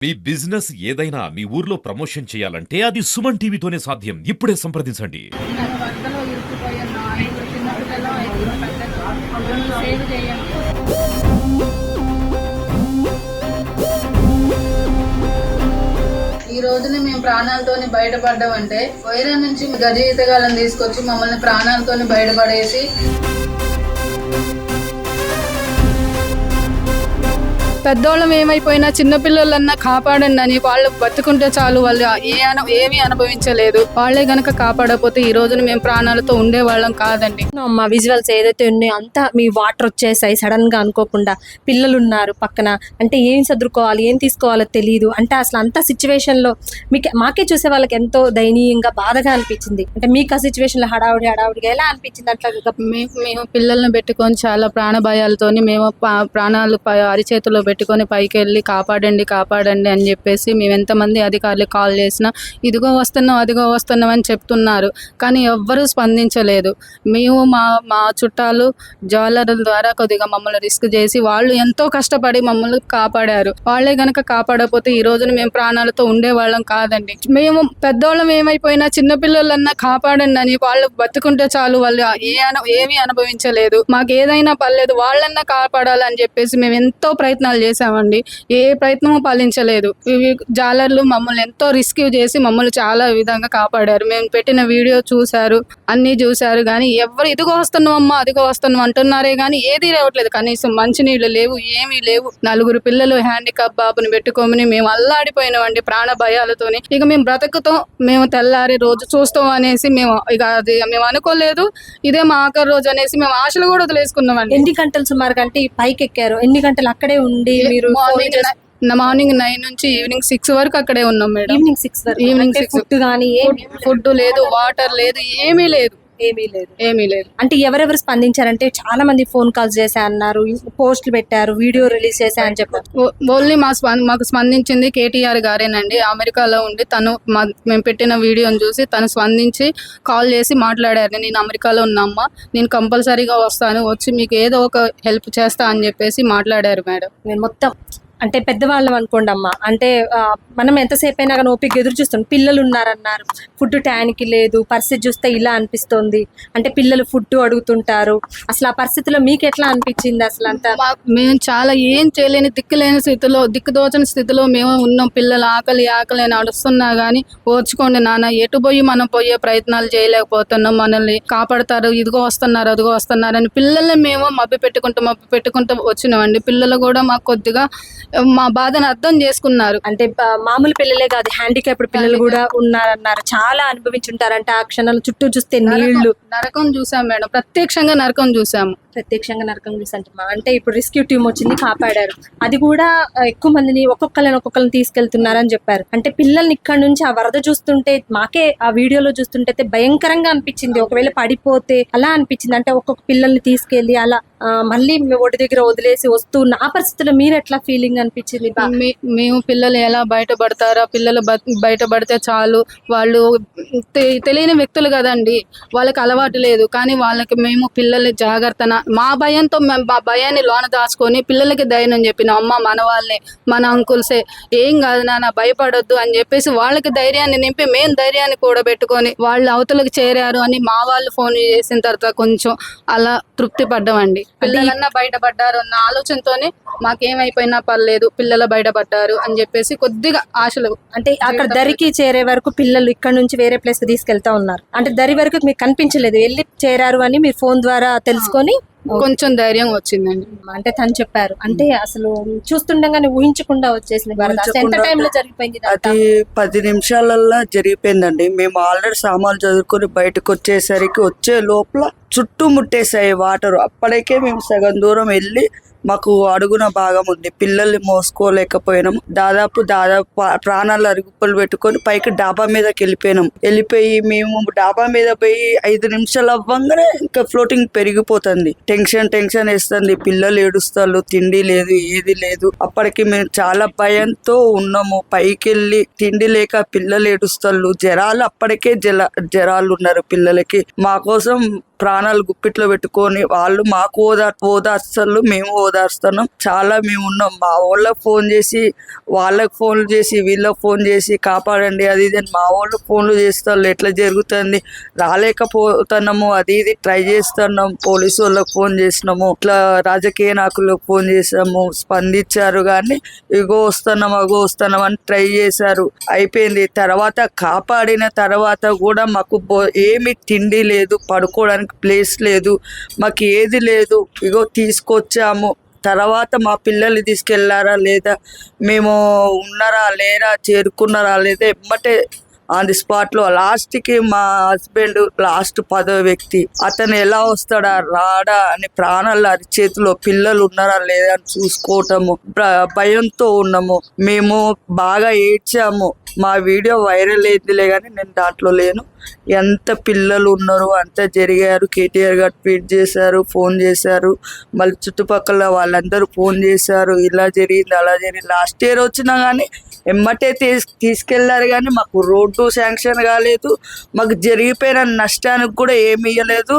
మీ business ఏదైనా మీ ఊర్లో promotion చేయాలంటే అది సుమన్ టీవీతోనే సాధ్యం. ఇప్పుడే సంప్రదించండి. నన్ను వరదలో ఇరుక్కుపోయాను. నా 5 చిన్నపిల్లలు 5 పెద్దలు. నన్ను సేవ్ చేయండి. ఈ రోజున మేము ప్రాణాలతోని బయటపడ్డామంటే వైరం నుంచి గజ ఈతగాళ్ళని తీసుకొచ్చి మమ్మల్ని ప్రాణాలతోని బయటపడేసి పెద్దోళ్ళం ఏమైపోయినా చిన్నపిల్లలన్నా కాపాడండి అని వాళ్ళు బతుకుంటే చాలు. వాళ్ళు ఏమీ అనుభవించలేదు. వాళ్ళే గనక కాపాడకపోతే ఈ రోజున మేము ప్రాణాలతో ఉండేవాళ్ళం కాదండి. మా విజువల్స్ ఏదైతే ఉన్నాయో అంతా మీ వాటర్ వచ్చేసాయి సడన్ గా అనుకోకుండా. పిల్లలు ఉన్నారు పక్కన, అంటే ఏం సర్దుకోవాలి ఏం తీసుకోవాలో తెలియదు. అంటే అసలు అంత సిచ్యువేషన్ లో మాకే చూసే వాళ్ళకి ఎంతో దయనీయంగా బాధగా అనిపించింది. అంటే మీకు ఆ సిచ్యువేషన్ లో హడావుడిగా ఎలా అనిపించింది? అట్లా మేము పిల్లల్ని పెట్టుకొని చాలా ప్రాణ భయాలతోని మేము ప్రాణాలు అరిచేతిలో పెట్టుకొని పైకి వెళ్ళి కాపాడండి అని చెప్పేసి మేము ఎంతమంది అధికారులకు కాల్ చేసినా ఇదిగో వస్తున్నాం అని చెప్తున్నారు. కానీ ఎవ్వరూ స్పందించలేదు. మేము మా చుట్టాలు జ్వాలరుల ద్వారా కొద్దిగా మమ్మల్ని రిస్క్ చేసి వాళ్ళు ఎంతో కష్టపడి మమ్మల్ని కాపాడారు. వాళ్ళే గనక కాపాడకపోతే ఈ రోజున మేము ప్రాణాలతో ఉండేవాళ్ళం కాదండి. మేము పెద్దోళ్ళం ఏమైపోయినా చిన్నపిల్లలన్నా కాపాడండి అని వాళ్ళు బతుకుంటే చాలు. వాళ్ళు ఏమీ అనుభవించలేదు. మాకు ఏదైనా పర్లేదు వాళ్ళన్నా కాపాడాలని చెప్పేసి మేము ఎంతో ప్రయత్నాలు చేసామండి. ఏ ప్రయత్నమూ ఫలించలేదు. ఇవి జాలర్లు మమ్మల్ని ఎంతో రిస్క్ చేసి మమ్మల్ని చాలా విధంగా కాపాడారు. మేము పెట్టిన వీడియో చూశారు, అన్నీ చూశారు. కానీ ఎవరు ఇదిగో వస్తున్నామమ్మా అదిగో వస్తున్నాం అంటున్నారే కానీ ఏదీ రావట్లేదు. కనీసం మంచినీళ్ళు లేవు, ఏమీ లేవు. 4 పిల్లలు హ్యాండిక్యాప్ బాబుని పెట్టుకోమని మేము అల్లాడిపోయినామండి ప్రాణ భయాలతోని. ఇక మేము బ్రతుకుతాం, మేము తెల్లారి రోజు చూస్తాం అనేసి మేము మేము అనుకోలేదు. ఇదే మా ఆఖరి రోజు అనేసి మేము ఆశలు కూడా వదిలేసుకున్నామండి. ఎన్ని గంటలు సుమారు గంట పైకి ఎక్కారు? ఎన్ని గంటలు అక్కడే ఉండి మీరు? మార్నింగ్ 9 నుంచి ఈవినింగ్ 6 వరకు అక్కడే ఉన్నాం మేడం. ఈవినింగ్ 6 వరకు. ఈవినింగ్ 6 ఫుడ్ కానీ ఫుడ్ లేదు, వాటర్ లేదు, ఏమీ లేదు. అంటే ఎవరెవరు స్పందించారంటే చాలా మంది ఫోన్ కాల్స్ చేశా అన్నారు, పోస్టులు పెట్టారు, వీడియో రిలీజ్ చేశా అని చెప్పారు. ఓన్లీ మాకు స్పందించింది కేటీఆర్ గారేనండి. అమెరికాలో ఉండి తను మేము పెట్టిన వీడియోని చూసి తను స్పందించి కాల్ చేసి మాట్లాడారు. నేను అమెరికాలో ఉన్నామ్మా, నేను కంపల్సరీగా వస్తాను, వచ్చి మీకు ఏదో ఒక హెల్ప్ చేస్తా అని చెప్పేసి మాట్లాడారు మేడం. నేను మొత్తం అంటే పెద్దవాళ్ళం అనుకోండి అమ్మ, అంటే మనం ఎంతసేపు అయినా కానీ ఓపిక ఎదురు చూస్తాం. పిల్లలు ఉన్నారన్నారు, ఫుడ్ టైంకి లేదు, పరిస్థితి చూస్తే ఇలా అనిపిస్తుంది. అంటే పిల్లలు ఫుడ్ అడుగుతుంటారు. అసలు ఆ పరిస్థితిలో మీకు ఎట్లా అనిపించింది? అసలు అంతా మేము చాలా ఏం చేయలేని దిక్కుదోచని స్థితిలో మేము ఉన్నాం. పిల్లలు ఆకలి అని అడుస్తున్నా కానీ ఓర్చుకోండి నాన్న, ఎటు పోయి మనం పోయే ప్రయత్నాలు చేయలేకపోతున్నాం, మనల్ని కాపాడతారు, ఇదిగో వస్తున్నారు అదిగో వస్తున్నారు అని పిల్లల్ని మేము మభ్య పెట్టుకుంటూ వచ్చినామండి. పిల్లలు కూడా మాకు కొద్దిగా మా బాధను అర్థం చేసుకున్నారు. అంటే మామూలు పిల్లలే కాదు, హ్యాండిక్యాప్డ్ పిల్లలు కూడా ఉన్నారన్నారు. చాలా అనుభవించుంటారంటే ఆ క్షణాలు చుట్టూ చూస్తే నీళ్లు. నరకం చూసాం మేడం, ప్రత్యక్షంగా నరకం చూసాము. అంటే ఇప్పుడు రెస్క్యూ టీం వచ్చింది, కాపాడారు. అది కూడా ఎక్కువ మందిని ఒక్కొక్కరిని తీసుకెళ్తున్నారని చెప్పారు. అంటే పిల్లల్ని ఇక్కడ నుంచి ఆ వరద చూస్తుంటే, మాకే ఆ వీడియోలో చూస్తుంటే భయంకరంగా అనిపించింది. ఒకవేళ పడిపోతే అలా అనిపించింది. అంటే ఒక్కొక్క పిల్లల్ని తీసుకెళ్లి అలా మళ్ళీ ఒడి దగ్గర వదిలేసి వస్తున్న ఆ పరిస్థితుల్లో మీరు ఎట్లా ఫీలింగ్ అనిపించింది? మేము పిల్లలు ఎలా బయటపడతారా, పిల్లలు బయటపడితే చాలు, వాళ్ళు తెలియని వ్యక్తులు కదండి, వాళ్ళకి అలవాటు లేదు. కానీ వాళ్ళకి మేము పిల్లల్ని జాగ్రత్త, మా భయంతో మా భయాన్ని లోన దాచుకొని పిల్లలకి ధైర్యం చెప్పిన అమ్మ మన వాళ్ళే, మన అంకుల్సే, ఏం కాదు నాన్న భయపడొద్దు అని చెప్పేసి వాళ్ళకి ధైర్యాన్ని నింపి మేము ధైర్యాన్ని కూడా పెట్టుకొని వాళ్ళు అవతలకు చేరారు అని మా వాళ్ళు ఫోన్ చేసిన తర్వాత కొంచెం అలా తృప్తి పడ్డామండి. పిల్లలన్నా బయటపడ్డారు అన్న ఆలోచనతోనే మాకేమైపోయినా పర్లేదు, పిల్లలు బయటపడ్డారు అని చెప్పేసి కొద్దిగా ఆశలు. అంటే అక్కడ దరికి చేరే వరకు పిల్లలు ఇక్కడ నుంచి వేరే ప్లేస్ కి తీసుకెళ్తా ఉన్నారు. అంటే దరి వరకు మీకు కనిపించలేదు, వెళ్ళి చేరారు అని మీరు ఫోన్ ద్వారా తెలుసుకొని కొంచెం ధైర్యం వచ్చిందండి. అంటే తను చెప్పారు. అంటే అసలు చూస్తుండగానే ఊహించకుండా వచ్చేసింది. ఎంత టైంలో జరిగిపోయింది? అది 10 నిమిషాలల్లో జరిగిపోయిందండి. మేము ఆల్రెడీ సామాన్లు చదువుకొని బయటకు వచ్చేసరికి వచ్చే లోపల చుట్టూ ముట్టేసాయి వాటర్. అప్పటికే మేము సగం దూరం వెళ్ళి మాకు అడుగున భాగం ఉంది, పిల్లల్ని మోసుకోలేకపోయినాము. దాదాపు ప్రాణాలు అరుగుపలు పెట్టుకొని పైకి డాబా మీదకి వెళ్ళిపోయి మేము డాబా మీద పోయి 5 నిమిషాలు అవ్వంగానే ఇంకా ఫ్లోటింగ్ పెరిగిపోతుంది. టెన్షన్ వేస్తుంది, పిల్లలు ఏడుస్తారు, తిండి లేదు ఏది లేదు. అప్పటికి మేము చాలా భయంతో ఉన్నాము. పైకి వెళ్ళి తిండి లేక పిల్లలు ఏడుస్తారు, జ్వరాలు, అప్పటికే జ్వరాలు ఉన్నారు పిల్లలకి. మా కోసం ప్రాణాలు గుప్పిట్లో పెట్టుకొని వాళ్ళు మాకు ఓదార్స్తారు, మేము ఓదార్స్తున్నాం. చాలా మేము ఉన్నాం. మా వాళ్ళకి ఫోన్ చేసి వాళ్ళకి ఫోన్లు చేసి వీళ్ళకి ఫోన్ చేసి కాపాడండి అది ఇది అని మా వాళ్ళు ఫోన్లు చేస్తారు. ఎట్లా జరుగుతుంది రాలేకపోతున్నాము అది ఇది ట్రై చేస్తున్నాం. పోలీసు వాళ్ళకి ఫోన్ చేసినాము, ఇట్లా రాజకీయ నాయకులకు ఫోన్ చేసాము, స్పందించారు. కానీ ఇగో వస్తున్నాం అని ట్రై చేశారు. అయిపోయింది. తర్వాత కాపాడిన తర్వాత కూడా మాకు ఏమి తిండి లేదు, పడుకోవడానికి ప్లేస్ లేదు, మాకు ఏది లేదు. ఇగో తీసుకొచ్చాము. తర్వాత మా పిల్లల్ని తీసుకెళ్లారా లేదా, మేము ఉన్నారా లేరా, చేరుకున్నారా లేదా, ఎమ్మటే ఆన్ ది స్పాట్ లో లాస్ట్కి మా హస్బెండ్ లాస్ట్ 10వ వ్యక్తి. అతను ఎలా వస్తాడా రాడా అని ప్రాణాలు అరిచేతిలో పిల్లలు ఉన్నారా లేదా అని చూసుకోవటము, భయంతో ఉన్నాము. మేము బాగా ఏడ్చాము. మా వీడియో వైరల్ అయిందిలే కానీ నేను దాంట్లో లేను. ఎంత పిల్లలు ఉన్నారు అంత జరిగారు. కేటీఆర్ గారు ట్వీట్ చేశారు, ఫోన్ చేశారు, మళ్ళీ చుట్టుపక్కల వాళ్ళందరూ ఫోన్ చేశారు, ఇలా జరిగింది అలా జరిగింది. లాస్ట్ ఇయర్ వచ్చినా కానీ ఎమ్మటే తీసుకెళ్లారు. కానీ మాకు రోడ్డు శాంక్షన్ కాలేదు, మాకు జరిగిపోయిన నష్టానికి కూడా ఏమి ఇవ్వలేదు.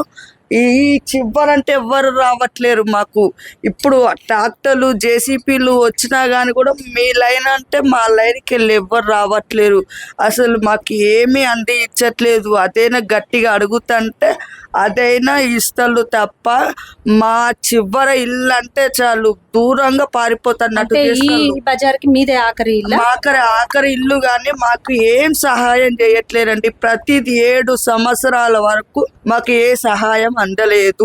ఈ చివరంటే ఎవ్వరు రావట్లేరు మాకు. ఇప్పుడు ట్రాక్టర్లు జేసీపీలు వచ్చినా కానీ కూడా మీ లైన్ అంటే మా లైన్కి వెళ్ళి ఎవ్వరు రావట్లేరు. అసలు మాకు ఏమీ అంది ఇచ్చట్లేదు. అదైనా గట్టిగా అడుగుతుంటే అదైనా ఇస్తారు తప్ప మా చివర ఇల్లు అంటే చాలు దూరంగా పారిపోతున్నట్టు బజార్కి మీదే ఆఖరి ఇల్లు కానీ మాకు ఏం సహాయం చేయట్లేరండి. ప్రతిది 7 సంవత్సరాల వరకు మాకు ఏ సహాయం అందలేదు.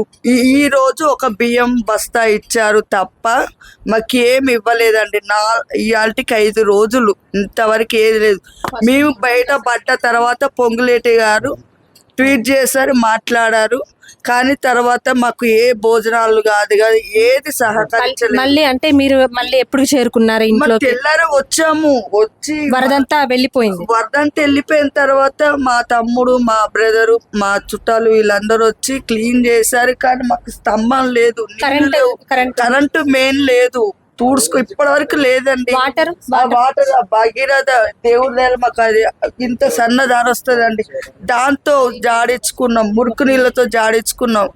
ఈ రోజు ఒక బియ్యం బస్తా ఇచ్చారు తప్ప మాకు ఏమి ఇవ్వలేదండి. ఇవాళకి 5 రోజులు ఇంతవరకు ఏది లేదు. మేము బయట పడ్డ తర్వాత పొంగులేటి గారు ట్వీట్ చేశారు, మాట్లాడారు. కానీ తర్వాత మాకు ఏ భోజనాలు కాదు ఏది సహకరించలేదు. మళ్ళీ అంటే మీరు మళ్ళీ ఎప్పుడు చేరుకున్నారు ఇంట్లో? తెల్లారి వచ్చాము. వచ్చి వరదంతా వెళ్ళిపోయింది. వరదంతా వెళ్ళిపోయిన తర్వాత మా తమ్ముడు, మా బ్రదరు, మా చుట్టాలు వీళ్ళందరూ వచ్చి క్లీన్ చేశారు. కానీ మాకు స్తంభం లేదు, కరెంటు మెయిన్ లేదు, తూడ్చుకో ఇప్పటి వరకు లేదండి. వాటర్ భగీరథ దేవుడి దగ్గర మాకు అది ఇంత సన్న దారి వస్తుందండి. దాంతో జాడించుకున్నాం, మురికి నీళ్ళతో జాడించుకున్నాం.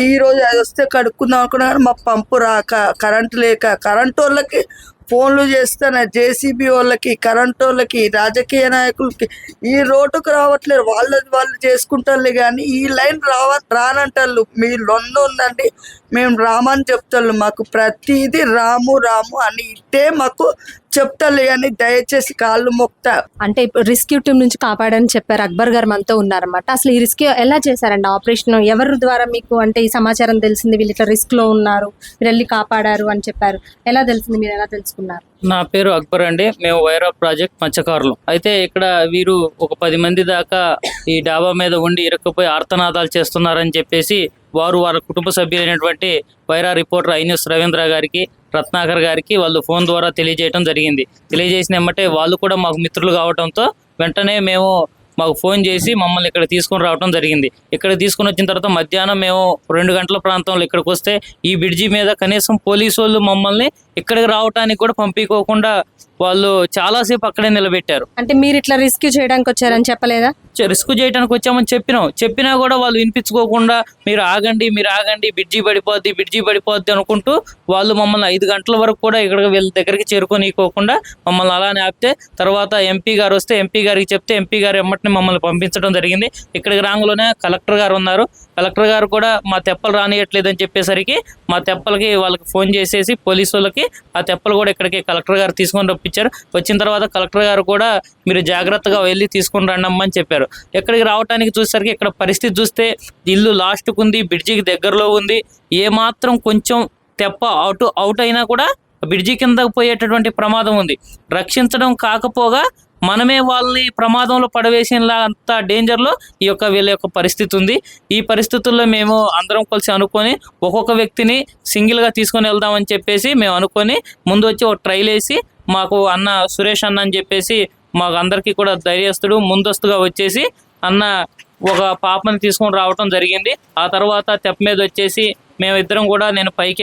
ఈ రోజు అది వస్తే కడుక్కుందాం అనుకున్నా కానీ మా పంపు రాక, కరెంటు లేక, కరెంటు వాళ్ళకి ఫోన్లు చేస్తాను, జేసీబీ వాళ్ళకి, కరెంటు వాళ్ళకి, రాజకీయ నాయకులకి ఈ రోడ్డుకు రావట్లేదు. వాళ్ళు చేసుకుంటారు కానీ ఈ లైన్ రానంటారు. మీ లొంద ఉందండి, మేము రామని చెప్తారు. మాకు ప్రతిదీ రాము అని ఇట్టే మాకు చెప్తారు. కానీ దయచేసి కాళ్ళు మొక్తా. అంటే ఇప్పుడు రెస్క్యూ టీం నుంచి కాపాడని చెప్పారు. అక్బర్ గారు మనతో ఉన్నారన్నమాట. అసలు ఈ రెస్క్యూ ఎలా చేశారండి ఆపరేషన్? ఎవరి ద్వారా మీకు అంటే ఈ సమాచారం తెలిసింది? వీళ్ళు ఇట్లా రిస్క్ లో ఉన్నారు, మీరు వెళ్ళి కాపాడారు అని చెప్పారు. ఎలా తెలిసింది? మీరు ఎలా తెలుసుకున్నారు? నా పేరు అక్బర్ అండి. మేము వైరా ప్రాజెక్ట్ మత్స్యకారులు. అయితే ఇక్కడ వీరు ఒక 10 మంది దాకా ఈ డాబా మీద ఉండి ఇరుక్కుపోయి ఆర్తనాదాలు చేస్తున్నారని చెప్పేసి వారి కుటుంబ సభ్యులైనటువంటి వైరా రిపోర్టర్ ఐన్యూస్ రవీంద్ర గారికి, రత్నాకర్ గారికి వాళ్ళు ఫోన్ ద్వారా తెలియజేయడం జరిగింది. తెలియజేసిన వెంబటే వాళ్ళు కూడా మాకు మిత్రులు కావడంతో వెంటనే మాకు ఫోన్ చేసి మమ్మల్ని ఇక్కడ తీసుకొని రావడం జరిగింది. ఇక్కడ తీసుకొని వచ్చిన తర్వాత మధ్యాహ్నం మేము 2 గంటల ప్రాంతంలో ఇక్కడికి వస్తే ఈ బ్రిడ్జి మీద కనీసం పోలీసు వాళ్ళు మమ్మల్ని ఇక్కడికి రావడానికి కూడా పంపించుకోకుండా వాళ్ళు చాలాసేపు అక్కడే నిలబెట్టారు. అంటే మీరు ఇట్లా రెస్క్యూ చేయడానికి వచ్చారని చెప్పలేదా? రెస్క్యూ చేయడానికి వచ్చామని చెప్పినా కూడా వాళ్ళు వినిపించుకోకుండా మీరు ఆగండి బ్రిడ్జి పడిపోద్ది అనుకుంటూ వాళ్ళు మమ్మల్ని 5 గంటల వరకు కూడా ఇక్కడ వీళ్ళ దగ్గరికి చేరుకోనికోకుండా మమ్మల్ని అలానే ఆపితే తర్వాత ఎంపీ గారు వస్తే ఎంపీ గారికి చెప్తే ఎంపీ గారు ఎమ్మటిని మమ్మల్ని పంపించడం జరిగింది. ఇక్కడికి రాంగలోనే కలెక్టర్ గారు ఉన్నారు. కలెక్టర్ గారు కూడా మా తెప్పలు రానియట్లేదని చెప్పేసరికి మా తెప్పలకి వాళ్ళకి ఫోన్ చేసేసి పోలీసు వాళ్ళకి ఆ తెప్పలు కూడా ఇక్కడికి కలెక్టర్ గారు తీసుకొని రప్పించారు. వచ్చిన తర్వాత కలెక్టర్ గారు కూడా మీరు జాగ్రత్తగా వెళ్ళి తీసుకొని రండమ్మని చెప్పారు. ఎక్కడికి రావడానికి చూసేసరికి ఇక్కడ పరిస్థితి చూస్తే ఇల్లు లాస్ట్కు ఉంది, బ్రిడ్జికి దగ్గరలో ఉంది. ఏమాత్రం కొంచెం తెప్ప అవుట్ అయినా కూడా బ్రిడ్జి కిందకు పోయేటటువంటి ప్రమాదం ఉంది. రక్షించడం కాకపోగా మనమే వాళ్ళని ప్రమాదంలో పడవేసేలా అంత డేంజర్లో వీళ్ళ యొక్క పరిస్థితి ఉంది. ఈ పరిస్థితుల్లో మేము అందరం కలిసి అనుకొని ఒక్కొక్క వ్యక్తిని సింగిల్గా తీసుకొని వెళ్దామని చెప్పేసి మేము అనుకొని ముందు వచ్చి ఒక ట్రైల్ వేసి మాకు అన్న సురేష్ అన్న అని చెప్పేసి మాకు అందరికీ కూడా ధైర్యస్తుడు ముందస్తుగా వచ్చేసి అన్న ఒక పాపని తీసుకొని రావటం జరిగింది. ఆ తర్వాత తెప్ప మీద వచ్చేసి మేమిద్దరం కూడా నేను పైకి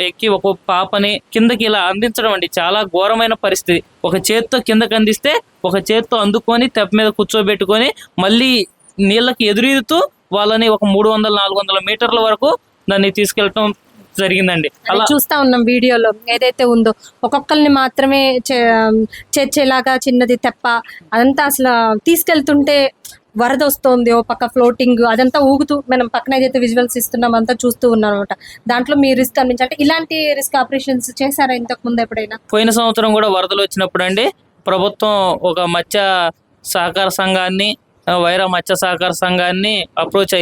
ఎక్కి ఒక పాపని కిందకి ఇలా అందించడం అండి. చాలా ఘోరమైన పరిస్థితి. ఒక చేత్తో కిందకి అందిస్తే ఒక చేత్తో అందుకొని తెప్ప మీద కూర్చోబెట్టుకొని మళ్ళీ నీళ్ళకి ఎదురీదుతూ వాళ్ళని ఒక 300-400 మీటర్ల వరకు దాన్ని తీసుకెళ్ళటం జరిగిందండి. అలా చూస్తా ఉన్నాం వీడియోలో ఏదైతే ఉందో ఒక్కొక్కరిని మాత్రమే చేర్చేలాగా చిన్నది తెప్ప అదంతా అసలు తీసుకెళ్తుంటే వరద వస్తుంది, ఓ పక్క ఫ్లోటింగ్ అదంతా ఊగుతూ మనం పక్కన ఏదైతే విజువల్స్ ఇస్తున్నాం అంతా చూస్తూ ఉన్నాం అనమాట. దాంట్లో మీ రిస్క్ అనిపించి అంటే ఇలాంటి రిస్క్ ఆపరేషన్స్ చేశారా ఇంతకు ముందు ఎప్పుడైనా? పోయిన సంవత్సరం కూడా వరదలు వచ్చినప్పుడు అండి ప్రభుత్వం ఒక మత్స్య సహకార సంఘాన్ని, వైరా మత్స్య సహకార సంఘాన్ని అప్రోచ్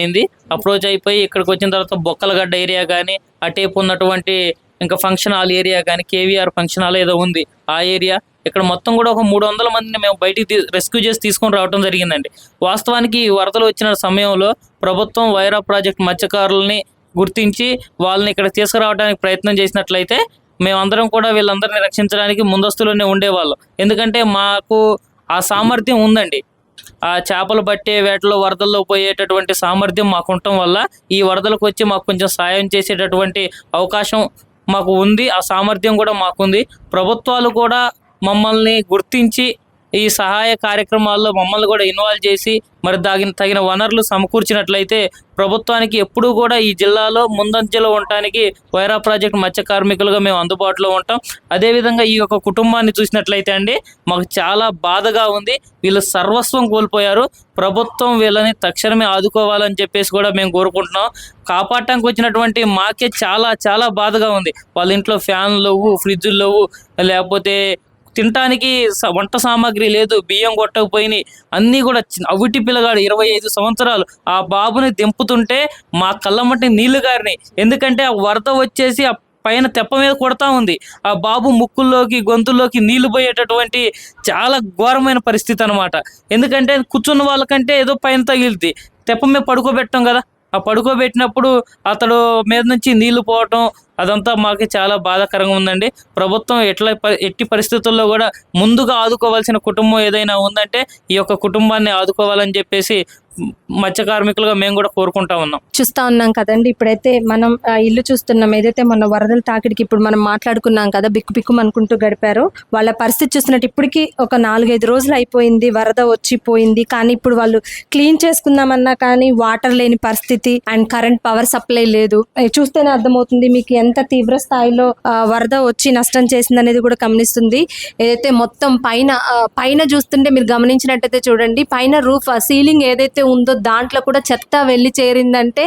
అయిపోయి ఇక్కడికి వచ్చిన తర్వాత బొక్కలగడ్డ ఏరియా కానీ అటేపు ఉన్నటువంటి ఇంకా ఫంక్షన్ హాల్ ఏరియా కానీ కేవీఆర్ ఫంక్షన్ హాల్ ఏదో ఉంది ఆ ఏరియా, ఇక్కడ మొత్తం కూడా ఒక 300 మందిని మేము బయటికి రెస్క్యూ చేసి తీసుకొని రావడం జరిగిందండి. వాస్తవానికి వరదలు వచ్చిన సమయంలో ప్రభుత్వం వైరా ప్రాజెక్ట్ మత్స్యకారులని గుర్తించి వాళ్ళని ఇక్కడ తీసుకురావడానికి ప్రయత్నం చేసినట్లయితే మేమందరం కూడా వీళ్ళందరినీ రక్షించడానికి ముందస్తులోనే ఉండేవాళ్ళం. ఎందుకంటే మాకు ఆ సామర్థ్యం ఉందండి. ఆ చేపలు పట్టే వేటలో వరదల్లో పోయేటటువంటి సామర్థ్యం మాకు ఉండటం వల్ల ఈ వరదలకు వచ్చి మాకు కొంచెం సాయం చేసేటటువంటి అవకాశం మాకు ఉంది. ఆ సామర్థ్యం కూడా మాకుంది. ప్రభుత్వాలు కూడా మమ్మల్ని గుర్తించి ఈ సహాయ కార్యక్రమాల్లో మమ్మల్ని కూడా ఇన్వాల్వ్ చేసి మరి తగిన వనరులు సమకూర్చినట్లయితే ప్రభుత్వానికి ఎప్పుడూ కూడా ఈ జిల్లాలో ముందంజలో ఉండటానికి వైరా ప్రాజెక్ట్ మత్స్య కార్మికులుగా మేము అందుబాటులో ఉంటాం. అదేవిధంగా ఈ యొక్క కుటుంబాన్ని చూసినట్లయితే అండి మాకు చాలా బాధగా ఉంది. వీళ్ళు సర్వస్వం కోల్పోయారు. ప్రభుత్వం వీళ్ళని తక్షణమే ఆదుకోవాలని చెప్పేసి కూడా మేము కోరుకుంటున్నాం. కాపాడటానికి వచ్చినటువంటి మాకే చాలా చాలా బాధగా ఉంది. వాళ్ళ ఇంట్లో ఫ్యాన్లు లేవు, ఫ్రిడ్జులు లేవు, లేకపోతే తినటానికి వంట సామాగ్రి లేదు, బియ్యం కొట్టకపోయినాయి, అన్నీ కూడా అవిటి పిల్లగాడు 25 సంవత్సరాలు ఆ బాబుని దింపుతుంటే మా కళ్ళమ్మటి నీళ్లు గారినాయి. ఎందుకంటే ఆ వరద వచ్చేసి ఆ పైన తెప్ప మీద కొడతా ఉంది. ఆ బాబు ముక్కుల్లోకి గొంతుల్లోకి నీళ్లు పోయేటటువంటి చాలా ఘోరమైన పరిస్థితి అనమాట. ఎందుకంటే కూర్చున్న వాళ్ళకంటే ఏదో పైన తగిలిద్ది, తెప్ప మీద పడుకోబెట్టాం కదా, ఆ పడుకోబెట్టినప్పుడు అతడు మీద నుంచి నీళ్లు పోవటం అదంతా మాకు చాలా బాధాకరంగా ఉందండి. ప్రభుత్వం ఎట్టి పరిస్థితుల్లో కూడా ముందుగా ఆదుకోవాల్సిన కుటుంబం ఏదైనా ఉందంటే ఈ యొక్క కుటుంబాన్ని ఆదుకోవాలని చెప్పేసి మత్స్య కార్మికులుగా మేము కూడా కోరుకుంటా ఉన్నాం. చూస్తా ఉన్నాం కదండి. ఇప్పుడైతే మనం ఇల్లు చూస్తున్నాం, ఏదైతే మొన్న వరదల తాకిడికి ఇప్పుడు మనం మాట్లాడుకున్నాం కదా, బిక్కు అనుకుంటూ గడిపారు. వాళ్ళ పరిస్థితి చూస్తున్నట్టు ఇప్పటికి ఒక 4-5 రోజులు అయిపోయింది, వరద వచ్చిపోయింది. కానీ ఇప్పుడు వాళ్ళు క్లీన్ చేసుకుందామన్నా కానీ వాటర్ లేని పరిస్థితి అండ్ కరెంట్ పవర్ సప్లై లేదు. చూస్తేనే అర్థమవుతుంది మీకు ఎంత తీవ్ర స్థాయిలో వరద వచ్చి నష్టం చేసింది అనేది కూడా గమనిస్తుంది. ఏదైతే మొత్తం పైన చూస్తుంటే మీరు గమనించినట్టయితే చూడండి, పైన రూఫ్ సీలింగ్ ఏదైతే ఉందో దాంట్లో కూడా చెత్త వెళ్ళి చేరిందంటే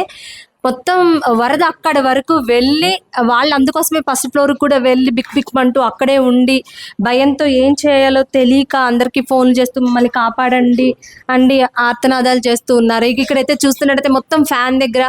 మొత్తం వరద అక్కడ వరకు వెళ్ళి వాళ్ళు అందుకోసమే ఫస్ట్ ఫ్లోర్ కూడా వెళ్ళి బిక్మంటూ అక్కడే ఉండి భయంతో ఏం చేయాలో తెలియక అందరికీ ఫోన్ చేస్తూ మమ్మల్ని కాపాడండి అండి ఆర్తనాదాలు చేస్తూ ఉన్నారు. ఇక్కడైతే చూస్తున్నట్టయితే మొత్తం ఫ్యాన్ దగ్గర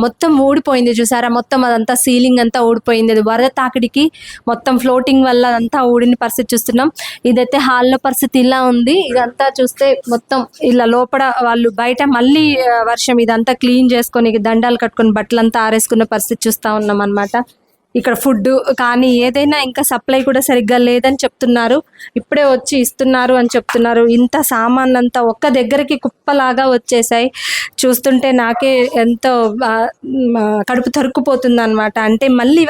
మొత్తం ఊడిపోయింది చూసారా, మొత్తం అదంతా సీలింగ్ అంతా ఊడిపోయింది. అది వరద తాకిడికి మొత్తం ఫ్లోటింగ్ వల్ల అదంతా ఊడిన పరిస్థితి చూస్తున్నాం. ఇదైతే హాల్లో పరిస్థితి ఇలా ఉంది. ఇదంతా చూస్తే మొత్తం ఇలా లోపల వాళ్ళు బయట మళ్ళీ వర్షం ఇదంతా క్లీన్ చేసుకొని దండాలు కట్టుకుని బట్టలంతా ఆరేసుకున్న పరిస్థితి చూస్తా ఉన్నాం అన్నమాట. ఇక్కడ ఫుడ్ కానీ ఏదైనా ఇంకా సప్లై కూడా సరిగ్గా లేదని చెప్తున్నారు. ఇప్పుడే వచ్చి ఇస్తున్నారు అని చెప్తున్నారు. ఇంత సామాన్ అంతా ఒక్క దగ్గరికి కుప్పలాగా వచ్చేసాయి. చూస్తుంటే నాకే ఎంతో కడుపు తరుక్కుపోతుంది అనమాట. అంటే మళ్ళీ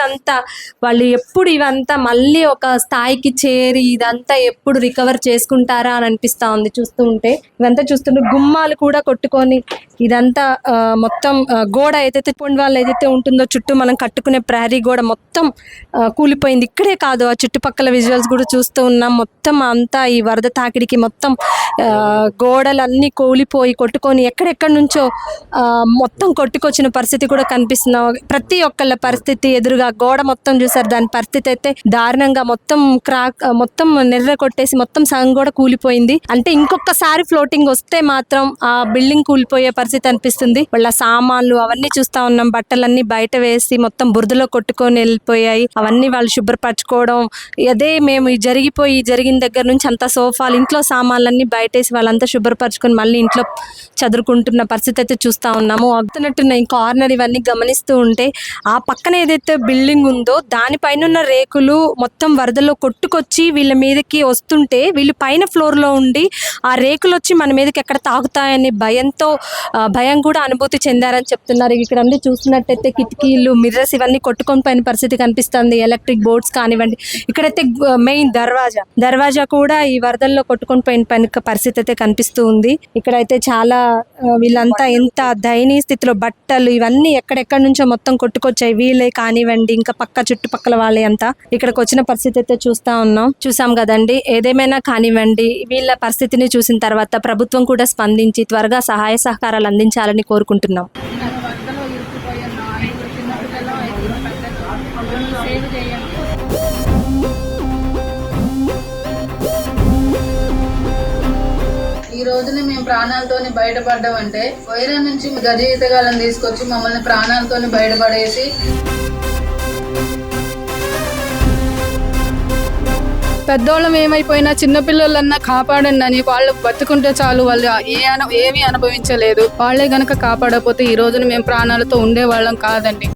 వాళ్ళు ఎప్పుడు ఇవంతా మళ్ళీ ఒక స్థాయికి చేరి ఇదంతా ఎప్పుడు రికవర్ చేసుకుంటారా అని అనిపిస్తూ ఉంది చూస్తూ ఉంటే. ఇదంతా చూస్తుంటే గుమ్మాలు కూడా కొట్టుకొని ఇదంతా మొత్తం గోడ ఏదైతే పొండి ఏదైతే ఉంటుందో చుట్టూ మనం కట్టుకునే ప్రహరీ గోడ మొత్తం కూలిపోయింది. ఇక్కడే కాదు ఆ చుట్టుపక్కల విజువల్స్ కూడా చూస్తూ ఉన్నాం. మొత్తం అంతా ఈ వరద తాకిడికి మొత్తం గోడలన్నీ కూలిపోయి కొట్టుకొని ఎక్కడెక్కడి నుంచో మొత్తం కొట్టుకొచ్చిన పరిస్థితి కూడా కనిపిస్తున్నాం. ప్రతి ఒక్కళ్ళ పరిస్థితి ఎదురుగా గోడ మొత్తం చూసారు, దాని పరిస్థితి అయితే దారుణంగా మొత్తం నెర్ర కొట్టేసి మొత్తం సగం కూడా కూలిపోయింది. అంటే ఇంకొకసారి ఫ్లోటింగ్ వస్తే మాత్రం ఆ బిల్డింగ్ కూలిపోయే పరిస్థితి అనిపిస్తుంది. వాళ్ళ సామాన్లు అవన్నీ చూస్తా ఉన్నాం, బట్టలన్నీ బయట వేసి మొత్తం బురదలో కొట్టుకొని వెళ్ళిపోయాయి. అవన్నీ వాళ్ళు శుభ్రపరచుకోవడం అదే మేము జరిగిన దగ్గర నుంచి అంతా సోఫాలు ఇంట్లో సామాన్లన్నీ బయటేసి వాళ్ళంతా శుభ్రపరచుకొని మళ్ళీ ఇంట్లో చదువుకుంటున్న పరిస్థితి అయితే చూస్తూ ఉన్నాము. అగ్గుతున్నట్టున్న ఈ కార్నర్ ఇవన్నీ గమనిస్తూ ఉంటే ఆ పక్కన ఏదైతే బిల్డింగ్ ఉందో దానిపైన ఉన్న రేకులు మొత్తం వరదలో కొట్టుకొచ్చి వీళ్ళ మీదకి వస్తుంటే వీళ్ళు పైన ఫ్లోర్లో ఉండి ఆ రేకులు వచ్చి మన మీదకి ఎక్కడ తాగుతాయని భయం కూడా అనుభూతి చెందారని చెప్తున్నారు. ఇక్కడ అన్ని చూస్తున్నట్టయితే కిటికీలు మిర్రర్స్ ఇవన్నీ కొట్టుకొని పైన పరిస్థితి కనిపిస్తుంది. ఎలక్ట్రిక్ బోర్డ్స్ కానివ్వండి, ఇక్కడైతే మెయిన్ దర్వాజా కూడా ఈ వరదల్లో కొట్టుకొని పోయిన పరిస్థితి అయితే కనిపిస్తూ ఉంది. ఇక్కడైతే చాలా వీళ్ళంతా ఎంత దయనీయ స్థితిలో, బట్టలు ఇవన్నీ ఎక్కడెక్కడి నుంచో మొత్తం కొట్టుకొచ్చాయి. వీళ్ళే కానివ్వండి, ఇంకా చుట్టుపక్కల వాళ్ళే అంతా ఇక్కడికి వచ్చిన పరిస్థితి అయితే చూసాం కదండి. ఏదేమైనా కానివ్వండి, వీళ్ళ పరిస్థితిని చూసిన తర్వాత ప్రభుత్వం కూడా స్పందించి త్వరగా సహాయ సహకారాలు అందించాలని కోరుకుంటున్నాం. ఈ రోజుని మేము ప్రాణాలతోని బయటపడ్డామంటే వైరం నుంచి గజ ఈతగాళ్ళని తీసుకొచ్చి మమ్మల్ని ప్రాణాలతోని బయటపడేసి పెద్దోళ్ళం ఏమైపోయినా చిన్నపిల్లలన్నా కాపాడండి అని, వాళ్ళు బతుకుంటే చాలు, వాళ్ళు ఏమీ అనుభవించలేదు. వాళ్ళే గనక కాపాడకపోతే ఈ రోజున మేము ప్రాణాలతో ఉండేవాళ్ళం కాదండి.